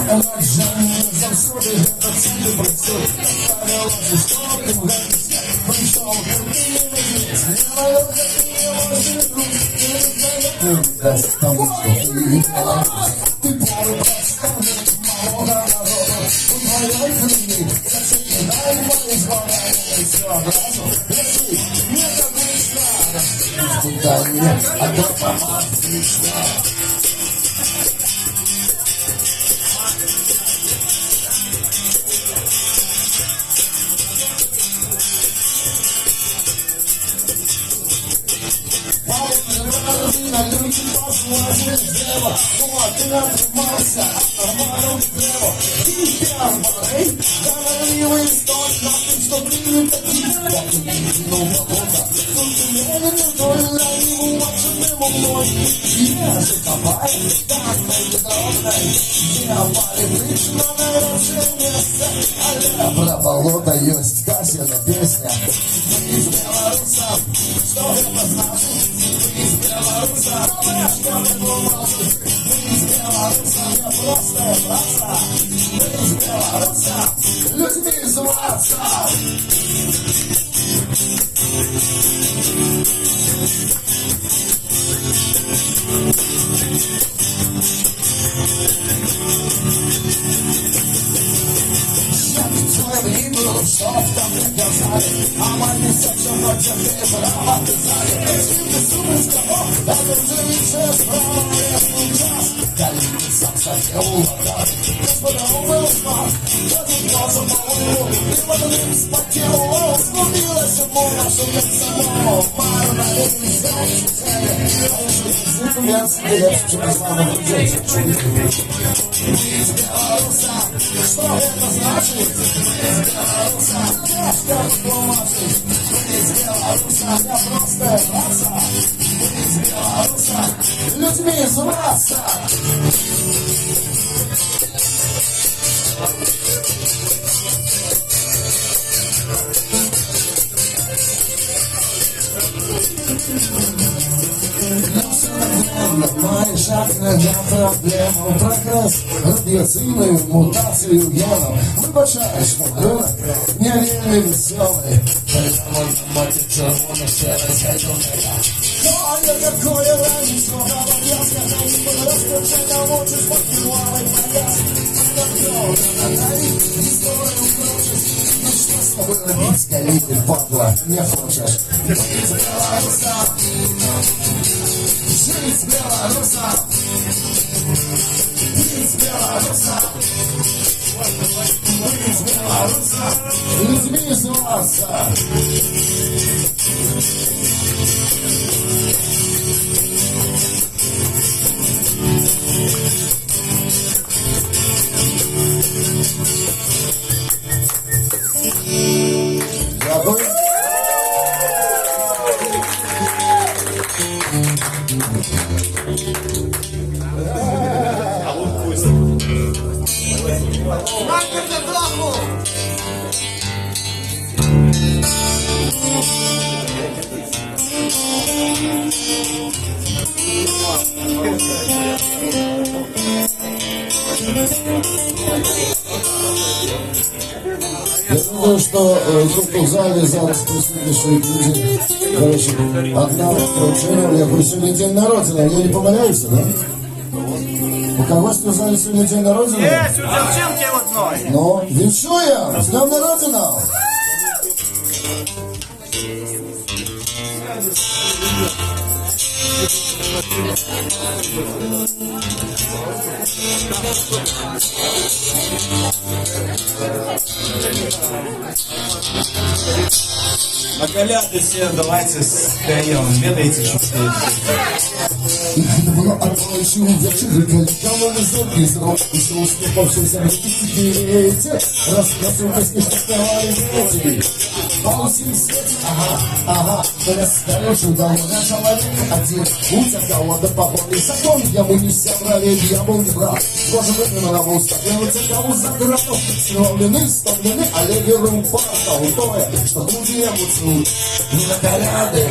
Раджание завсёды гэта цели працуе. Правілося, што ты мганіся, прыйшоў крутыя медведь. Не можешь друг, не видать тому, что ты белорус. Ты пару представлен малого народа. У твоей книги соседи дай мои звонания. И все одразу лети, не добрышно. Испытание, а дома отлично. Люди послали дерево, но ты отнимался от нормального дерева. Ты первый, говорливый столь, на тем, что принято тихо. Нового года, тут времени вдоль, ему вашему мной. Я же копай, так международной, делали лично на рождение. А про болото есть Касина песня. Мы из Беларуса, что это значит? Из Беларуса, мы из Беларуса, я просто братца. Мы из Беларуса, людьми зваться. Что там мне казали, а мои сердце вроде ветра обязали. Ты суммы с того, это же лице справа, ясный час. Калины сам садил уладали. Господа, умыл смак, этот глазом полу. И вот он им спотел, склубилась ему нашу самому. Маю на летний зайчик цели. А если язык умелся, я чуть не знаю, но дети чуть. Из Беларуса, что это значит? Из Беларуса, я что помашешь? Из Беларуса, я просто братца. Из Беларуса, людьми зваться. Мои шахты для проблему. Прогресс, радиацийную мутацию генов. Выбачаешь, мудак, не вельми веселый. Поэтому мать червоных серой зайдённая. Что я такое раньше, говоря, когда не был раскручен, лучше спокойной прогресс. Историю кручишь. Ну что с тобой робить, скалитель, падла, не хочешь? Из Беларуса. Из Беларуса, из Беларуса, из Беларуса, людьми зваться. Дякую. Я думаю, что тут в зале зараз присутствуют люди. Короче, одна причина, я говорю, сегодня день народження, я не помиляюся, да? У когось в залі сьогодні день народження? Є, у дівчинки одної. Ну, віншуємо, з днем народження! На коляды все давайте споем. Ведаете, что стоит? Надо было отвлечь вечер, кому высокий срок, еще успевавшийся в эти рассказывай, что сказали дети. Полосим свете, ага, расскажу, довольно человек один. Путь от голода по полной закон, я бы не собрали, я был не брат. Тоже выгнал, стопился, кого заграл. Сломлены, але веру парка, утое, что люди емуцут. Не на коляды.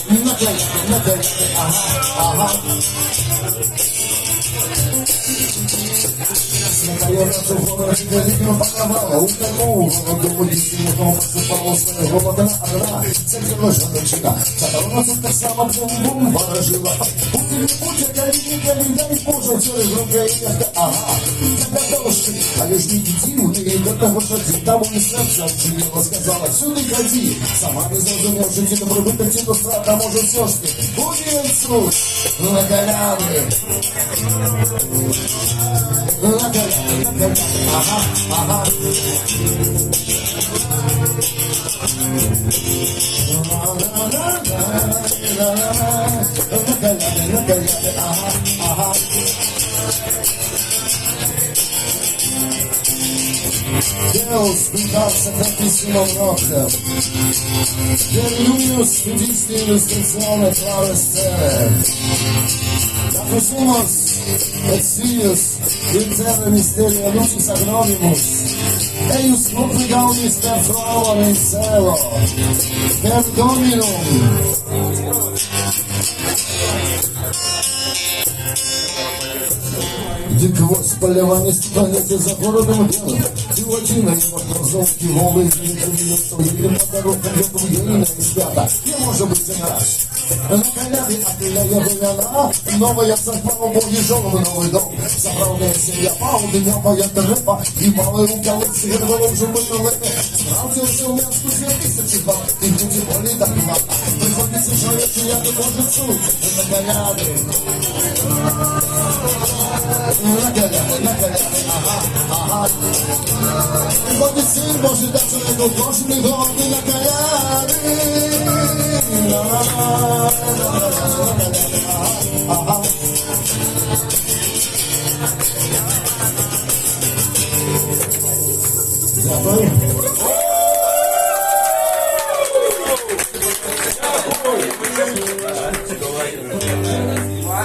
На коляды, ага. Смакає разу гора, літнього панавала, у тому голодому лісі, якому посипало своє голодна орда. Це діло жіночина, та це так само бум-бум ворожила. Будь-яка каліні, дай Боже, через Україна, ага. Когда дождь, а лишь не дитины, до того, что тому не сердце отчинила, сказала, сюда ходи. Сама не зрозумевши, ті добро випити до страта, може все ж ти. Будь на корабли. Ага, ага. Ага. Deus cuidava-se tantíssimo notte. Dell'unius fidistimus tensione clarescere. Da fusimus et sius in terra mysteria lucis agnonimus. Eius multigaunis per flauam in cielo. Per Dominum. Дикость полевания столетия за городом делом. Дивотина и мордозовки волы, и едем по дорогам, где уверенно и свято. Не может быть иначе. На коляде отеля Веляна, новая церква, боги жёлобы, новый дом. Забравная семья, пауды, новая трепа, и малые рукавицы, гербовым же мы на лэпе. Справдился у меня спустя тысячи два, и люди более так плата. Приходится человеку, я не может суд, на коляде. На коляде, ага, ага. Приходит сын, Божий, да человеку брошенный дом, и на коляде. Ага. Дякую.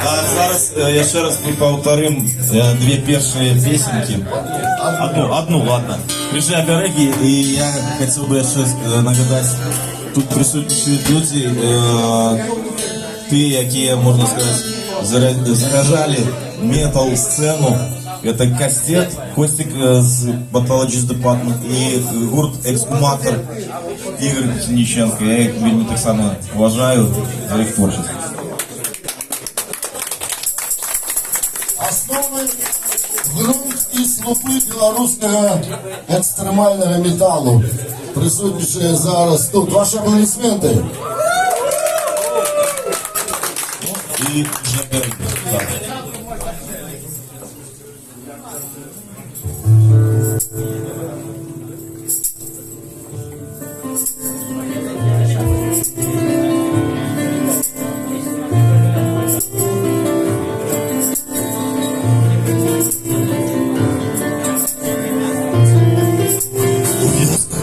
А зараз я ще раз повторим дві перші песенки. Одну, ладно. Пришли обереги, и я хотел бы еще нагадать, тут присутствуют люди, які, можна сказати, заражали метал-сцену. Это Кастет, Костик с Pathologies Department и гурт Эксгуматор Игорь Синиченко. Я их вельми так само уважаю за их творчество. Основи ґрунт і слупи білоруського екстремального металу. Присутніші зараз тут. Ваші аплодисменти. И да.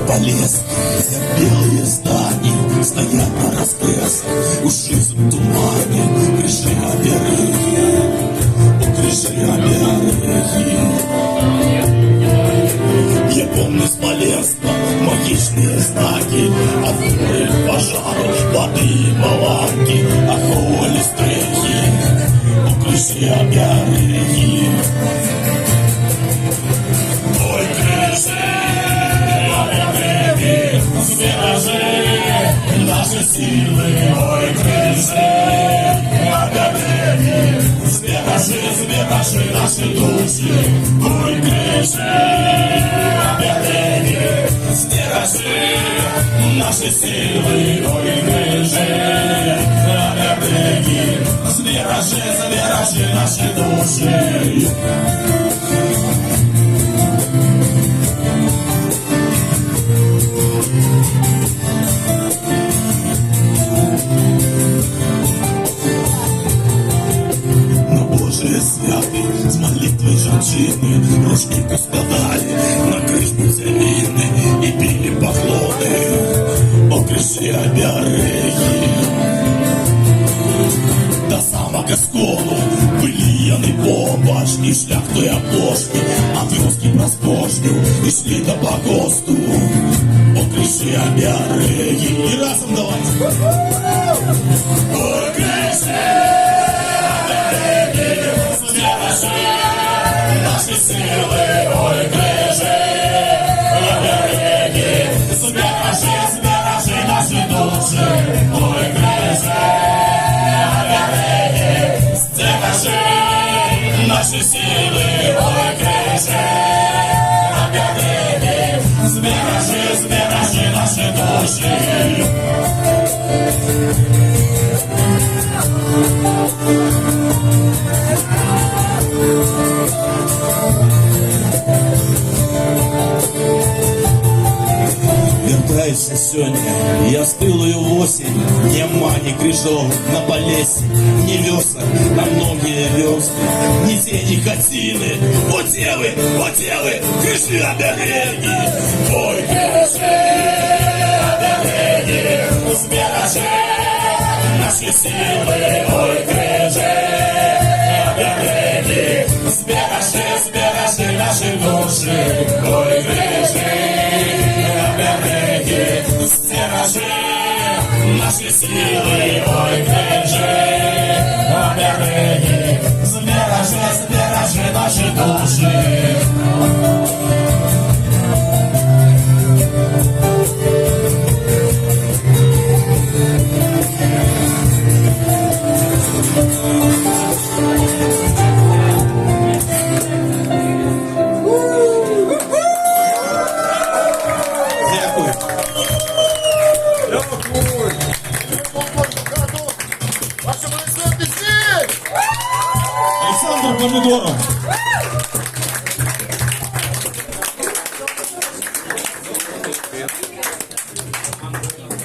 Полез, белые здания стоят на распресс. Ушли в тумане, крыши обереги, у крыши обереги. Я помню Смоленска, магичные знаки, от бурь, пожаров, воды и маланки, охоли стрехи, у крыши обереги. Ой, крыши обереги, сбережи наши силы, ой, крыши обереги, сбережи наши души, ой, крыши обереги, сбережи наши силы, ой, крыши обереги, сбережи наши души. Святый, с молитвой женщины рушнику складали на крышку целины и били поклоны о крыши обереги. До самого сколу были яны побач и шляхтой опошки, от вёски проспошню и шли до погосту о крыши обереги. И разом давайте. О крыши душі, ой, крижи, обереги, збережи наші сили, ой, крижи, обереги, збережи наші душі. Вертаюся сьогодні, я в стылую осень, нема ни крыжов на полесе, ни весок на многие версты, ни тени картины, вот те вы, крыши обереги, ой, крыши обереги, збережи наши силы, ой, крыши обереги, збережи наши души, ой, крыши обереги, збережи наші сили, ой, крижи, обереги, збережи наші душі. Александр Помидоров.